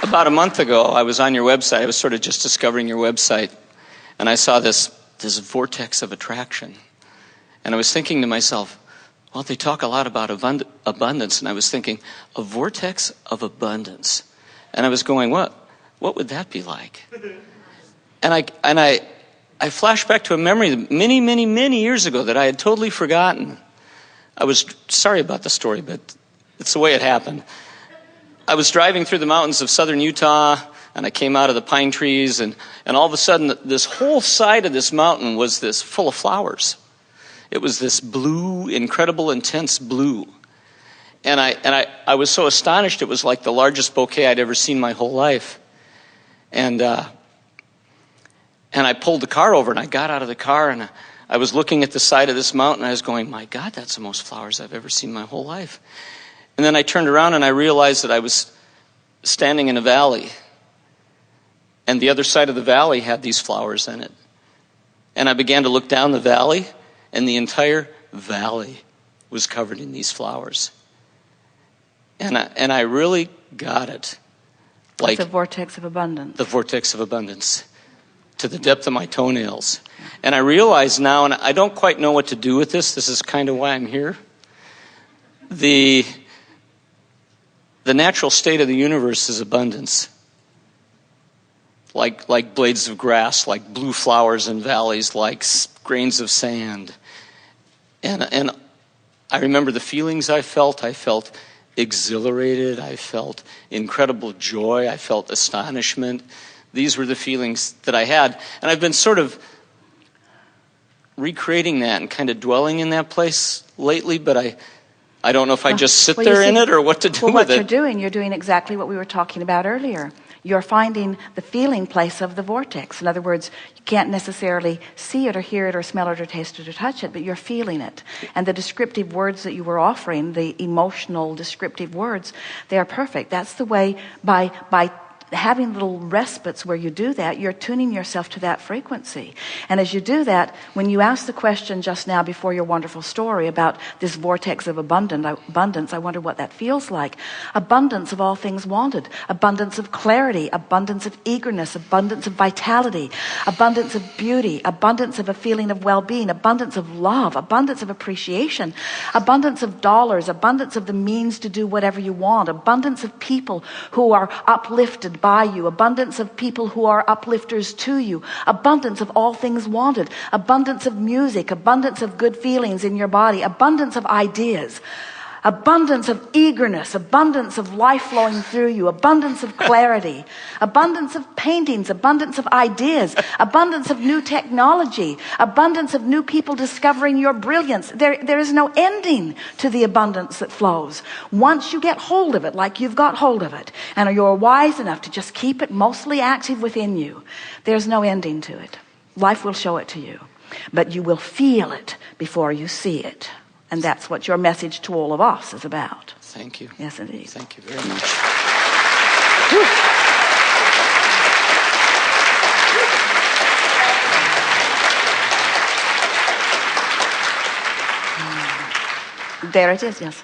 About a month ago, I was on your website. I was sort of just discovering your website, and I saw this vortex of attraction. And I was thinking to myself, well, they talk a lot about abundance, and I was thinking, a vortex of abundance. And I was going, what would that be like? And I flashed back to a memory many, many, many years ago that I had totally forgotten. I was sorry about the story, but it's the way it happened. I was driving through the mountains of southern Utah, and I came out of the pine trees, and all of a sudden, this whole side of this mountain was this full of flowers. It was this blue, incredible, intense blue. And I was so astonished, it was like the largest bouquet I'd ever seen my whole life. And I pulled the car over, and I got out of the car, and I was looking at the side of this mountain, and I was going, my God, that's the most flowers I've ever seen my whole life. And then I turned around, and I realized that I was standing in a valley, and the other side of the valley had these flowers in it. And I began to look down the valley, and the entire valley was covered in these flowers. And I really got it. Like the vortex of abundance. The vortex of abundance. To the depth of my toenails. And I realize now, and I don't quite know what to do with this. This is kind of why I'm here. The natural state of the universe is abundance. Like blades of grass, like blue flowers in valleys, like grains of sand. And I remember the feelings I felt. I felt exhilarated. I felt incredible joy. I felt astonishment. These were the feelings that I had. And I've been sort of recreating that and kind of dwelling in that place lately, but I don't know if I just sit there in it or what to do with what it. you're doing exactly what we were talking about earlier. You're finding the feeling place of the vortex. In other words, you can't necessarily see it or hear it or smell it or taste it or touch it, but you're feeling it. And the descriptive words that you were offering, the emotional descriptive words, they are perfect. That's the way, by having little respites where you do that, you're tuning yourself to that frequency. And as you do that, when you asked the question just now before your wonderful story about this vortex of abundance, I wonder what that feels like. Abundance of all things wanted. Abundance of clarity. Abundance of eagerness. Abundance of vitality. Abundance of beauty. Abundance of a feeling of well-being. Abundance of love. Abundance of appreciation. Abundance of dollars. Abundance of the means to do whatever you want. Abundance of people who are uplifted by you, abundance of people who are uplifters to you, abundance of all things wanted, abundance of music, abundance of good feelings in your body, abundance of ideas, abundance of eagerness, abundance of life flowing through you, abundance of clarity, abundance of paintings, abundance of ideas, abundance of new technology, abundance of new people discovering your brilliance. There is no ending to the abundance that flows. Once you get hold of it, like you've got hold of it, and you're wise enough to just keep it mostly active within you, there's no ending to it. Life will show it to you, but you will feel it before you see it. And that's what your message to all of us is about. Thank you. Yes, indeed. Thank you very much. There it is, yes.